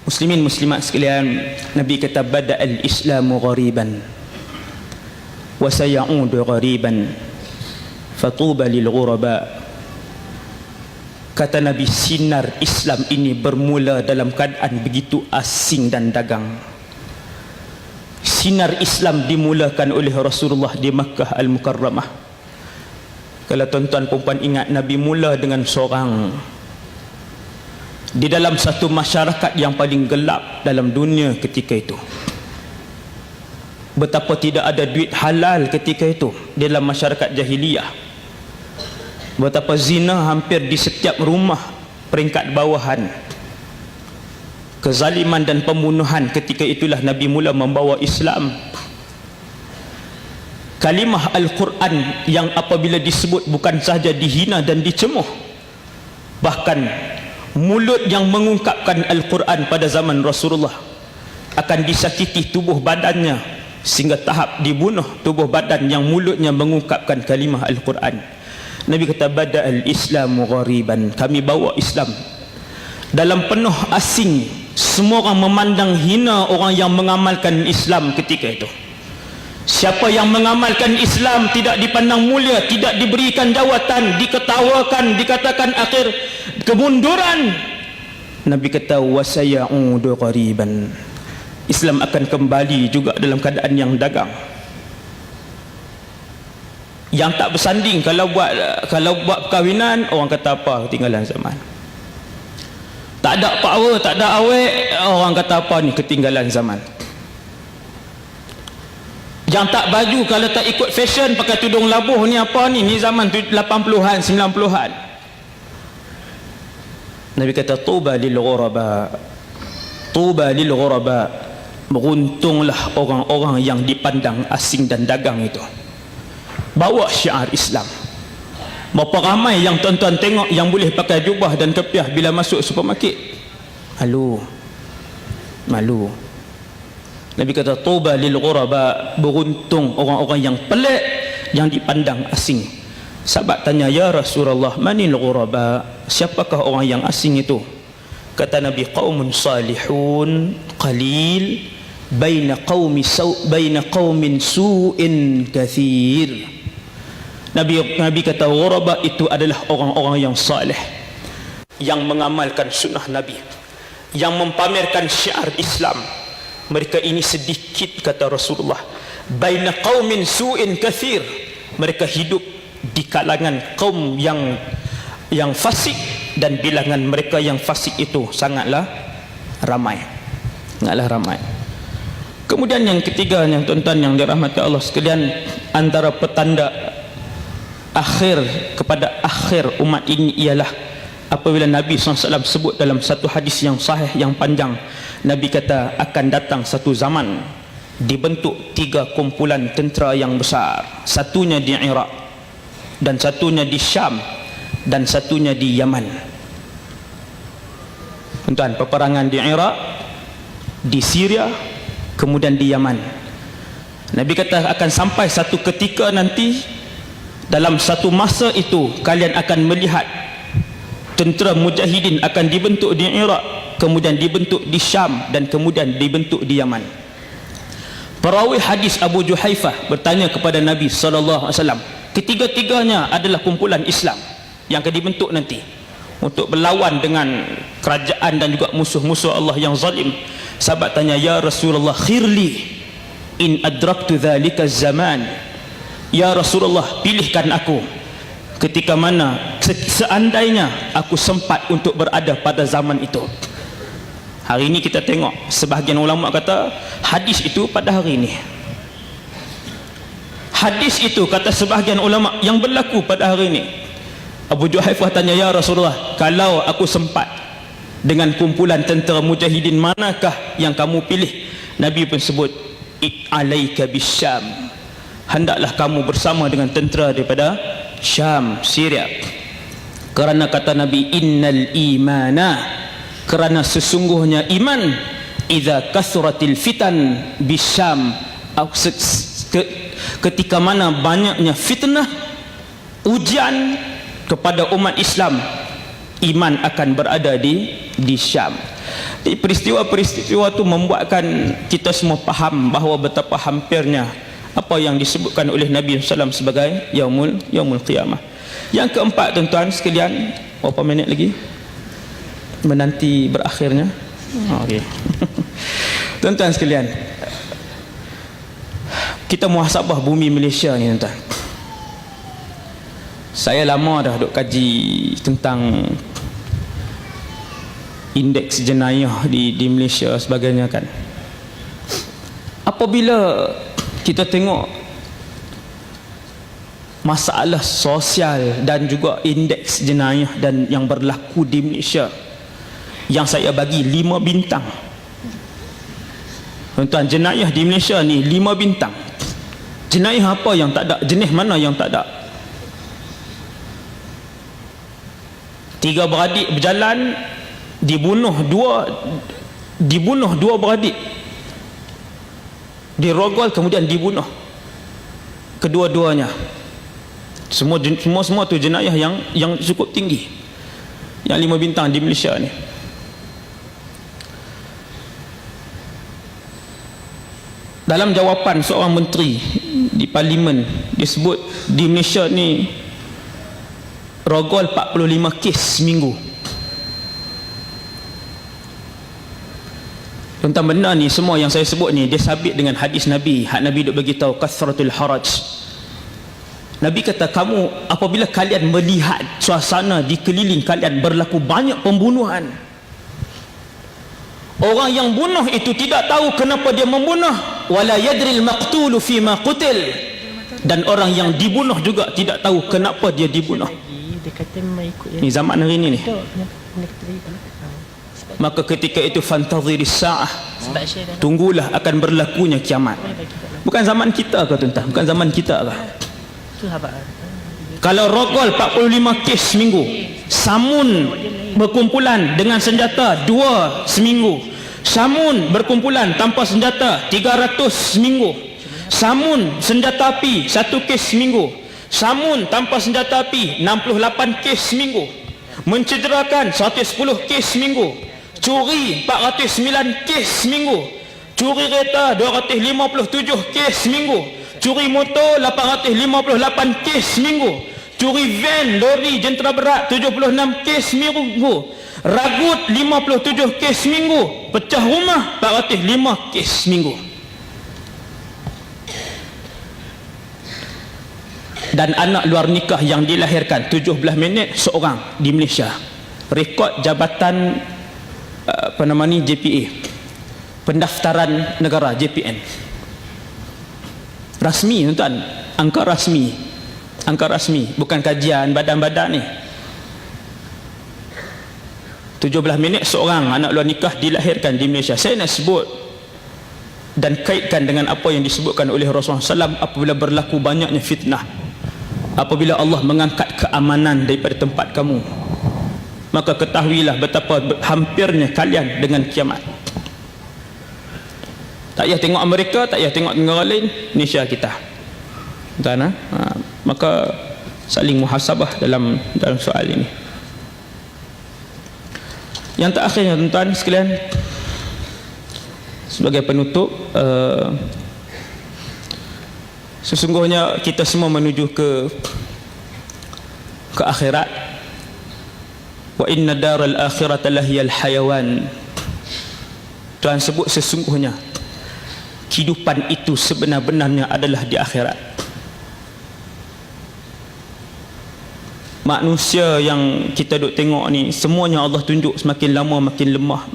Muslimin muslimat sekalian, Nabi kata bada al-islamu ghariban wa sayaudu ghariban fatuba lil ghuraba. Kata Nabi, sinar Islam ini bermula dalam keadaan begitu asing dan dagang. Sinar Islam dimulakan oleh Rasulullah di Makkah Al-Mukarramah. Kalau tuan-tuan perempuan ingat, Nabi mula dengan seorang di dalam satu masyarakat yang paling gelap dalam dunia ketika itu. Betapa tidak ada duit halal ketika itu dalam masyarakat jahiliyah. Betapa zina hampir di setiap rumah peringkat bawahan. Kezaliman dan pembunuhan ketika itulah Nabi mula membawa Islam. Kalimah Al-Quran yang apabila disebut bukan sahaja dihina dan dicemuh, bahkan mulut yang mengungkapkan Al-Quran pada zaman Rasulullah akan disakiti tubuh badannya sehingga tahap dibunuh tubuh badan yang mulutnya mengungkapkan kalimah Al-Quran. Nabi kata bada al-islamu ghariban, kami bawa Islam dalam penuh asing. Semua orang memandang hina orang yang mengamalkan Islam ketika itu. Siapa yang mengamalkan Islam tidak dipandang mulia, tidak diberikan jawatan, diketawakan, dikatakan akhir kemunduran. Nabi kata wasayaudu ghariban, Islam akan kembali juga dalam keadaan yang dagang, yang tak bersanding. Kalau buat perkahwinan, orang kata apa, ketinggalan zaman. Tak ada power, tak ada awet, orang kata apa ni, ketinggalan zaman. Yang tak baju, kalau tak ikut fashion, pakai tudung labuh ni apa ni zaman 80-an 90-an. Nabi kata tuba lil ghuraba, tuba lil ghuraba, beruntunglah orang-orang yang dipandang asing dan dagang itu. Bawa syiar Islam. Berapa ramai yang tuan-tuan tengok yang boleh pakai jubah dan kepiah bila masuk supermarket? Malu. Malu. Nabi kata tuba lil ghuraba, beruntung orang-orang yang pelik yang dipandang asing. Sahabat tanya, ya Rasulullah, manil ghuraba, siapakah orang yang asing itu? Kata Nabi, qaumun salihun qalil baina qaumin su'in kathir. Nabi kata ghuraba itu adalah orang-orang yang saleh, yang mengamalkan sunnah Nabi, yang mempamerkan syiar Islam. Mereka ini sedikit, kata Rasulullah. Baina qaumin su'in kathir, mereka hidup di kalangan kaum yang fasik, dan bilangan mereka yang fasik itu sangatlah ramai. Sangatlah ramai. Kemudian yang ketiga, yang tuan-tuan yang dirahmati Allah sekalian, antara petanda akhir kepada akhir umat ini ialah apabila Nabi SAW sebut dalam satu hadis yang sahih yang panjang, Nabi kata akan datang satu zaman dibentuk 3 kumpulan tentera yang besar, satunya di Iraq, dan satunya di Syam, dan satunya di Yaman. Tuan-tuan, peperangan di Iraq, di Syria, kemudian di Yaman. Nabi kata akan sampai satu ketika nanti, dalam satu masa itu kalian akan melihat tentera mujahidin akan dibentuk di Iraq, kemudian dibentuk di Syam, dan kemudian dibentuk di Yaman. Perawi hadis Abu Juhaifah bertanya kepada Nabi SAW, ketiga-tiganya adalah kumpulan Islam yang akan dibentuk nanti untuk berlawan dengan kerajaan dan juga musuh-musuh Allah yang zalim. Sahabat tanya, ya Rasulullah, khirli in adraktu dhalika zaman. Ya Rasulullah, pilihkan aku ketika mana seandainya aku sempat untuk berada pada zaman itu. Hari ini kita tengok sebahagian ulama kata hadis itu pada hari ini. Hadis itu, kata sebahagian ulama, yang berlaku pada hari ini. Abu Juhaifah tanya, ya Rasulullah, kalau aku sempat dengan kumpulan tentera mujahidin, manakah yang kamu pilih? Nabi pun sebut, alaika bisyam, hendaklah kamu bersama dengan tentera daripada Syam, Syria. Kerana kata Nabi, innal imana, kerana sesungguhnya iman, idza kasratil fitan bisyam, ketika mana banyaknya fitnah, ujian kepada umat Islam, iman akan berada di Syam. Jadi peristiwa-peristiwa itu membuatkan kita semua faham bahawa betapa hampirnya apa yang disebutkan oleh Nabi SAW sebagai yaumul qiyamah. Yang keempat, tuan-tuan sekalian, berapa minit lagi menanti berakhirnya? Okey. Tuan-tuan sekalian, kita muhasabah bumi Malaysia ni, tuan-tuan. Saya lama dah duk kaji tentang indeks jenayah di Malaysia sebagainya kan. Apabila kita tengok masalah sosial dan juga indeks jenayah dan yang berlaku di Malaysia, yang saya bagi 5 bintang. Tuan-tuan, jenayah di Malaysia ni 5 bintang. Jenayah apa yang tak ada? Jenis mana yang tak ada? 3 beradik berjalan, dibunuh dua beradik, dirogol kemudian dibunuh kedua-duanya. Semua tu jenayah yang cukup tinggi, yang 5 bintang di Malaysia ni. Dalam jawapan seorang menteri di parlimen disebut di Malaysia ni rogol 45 kes seminggu. Tentang benda ni semua yang saya sebut ni dia sabit dengan hadis Nabi. Nabi duk bagi tahu kasratul haraj. Nabi kata, kamu apabila kalian melihat suasana di keliling kalian berlaku banyak pembunuhan, orang yang bunuh itu tidak tahu kenapa dia membunuh, wala yadril maqtulu fima qutil, dan orang yang dibunuh juga tidak tahu kenapa dia dibunuh. Ni zaman hari ni. Maka ketika itu fantadhiris sa'ah, tunggulah akan berlakunya kiamat. Bukan zaman kita ke, tuan-tuan? Bukan zaman kita ke? Kalau rogol 45 kes seminggu, samun berkumpulan dengan senjata 2 seminggu, samun berkumpulan tanpa senjata 300 seminggu, samun senjata api 1 kes seminggu, samun tanpa senjata api 68 kes seminggu, mencederakan 110 kes seminggu, curi 409 kes seminggu, curi kereta 257 kes seminggu, curi motor 858 kes seminggu, curi van, lori, jentera berat 76 kes seminggu, ragut 57 kes seminggu, pecah rumah 405 kes seminggu. Dan anak luar nikah yang dilahirkan 17 minit seorang di Malaysia. Rekod Jabatan JPA, Pendaftaran Negara, JPN. Rasmi, tuan-tuan, angka rasmi, bukan kajian badan-badan ni. 17 minit seorang anak luar nikah dilahirkan di Malaysia. Saya nak sebut dan kaitkan dengan apa yang disebutkan oleh Rasulullah SAW apabila berlaku banyaknya fitnah, apabila Allah mengangkat keamanan daripada tempat kamu, maka ketahuilah betapa hampirnya kalian dengan kiamat. Tak payah tengok Amerika, tak payah tengok negara lain, Malaysia kita. Tuan, maka saling muhasabah dalam soal ini. Yang terakhirnya, tuan-tuan sekalian, sebagai penutup, sesungguhnya kita semua menuju ke akhirat. Wa inna daral akhirata lahiyal hayawan. Tuhan sebut sesungguhnya kehidupan itu sebenar-benarnya adalah di akhirat. Manusia yang kita duk tengok ni, semuanya Allah tunjuk semakin lama makin lemah,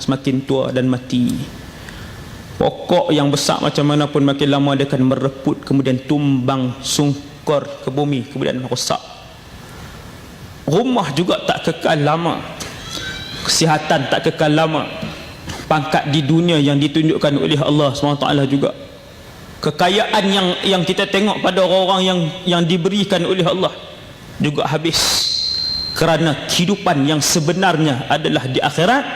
semakin tua dan mati. Pokok yang besar macam mana pun makin lama dia akan mereput, kemudian tumbang sungkur ke bumi, kemudian rosak. Rumah juga tak kekal lama, kesihatan tak kekal lama, pangkat di dunia yang ditunjukkan oleh Allah SWT juga, kekayaan yang kita tengok pada orang-orang yang diberikan oleh Allah juga habis, kerana kehidupan yang sebenarnya adalah di akhirat,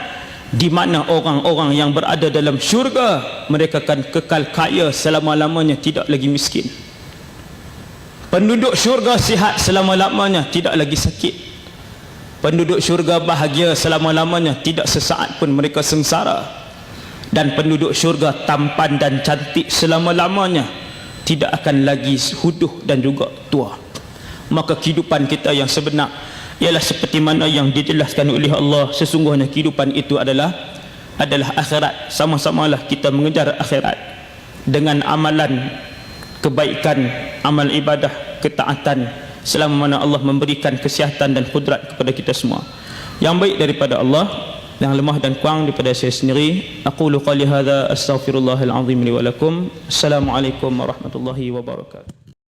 di mana orang-orang yang berada dalam syurga mereka akan kekal kaya selama-lamanya, tidak lagi miskin. Penduduk syurga sihat selama-lamanya, tidak lagi sakit. Penduduk syurga bahagia selama-lamanya, tidak sesaat pun mereka sengsara. Dan penduduk syurga tampan dan cantik selama-lamanya, tidak akan lagi huduh dan juga tua. Maka kehidupan kita yang sebenar ialah seperti mana yang dijelaskan oleh Allah. Sesungguhnya kehidupan itu adalah akhirat. Sama-samalah kita mengejar akhirat dengan amalan kebaikan, amal ibadah, ketaatan, selama mana Allah memberikan kesihatan dan kudrat kepada kita semua. Yang baik daripada Allah, yang lemah dan kurang daripada saya sendiri. Aqulu qali hadza astaghfirullahal azim li wa lakum. Assalamualaikum warahmatullahi wabarakatuh.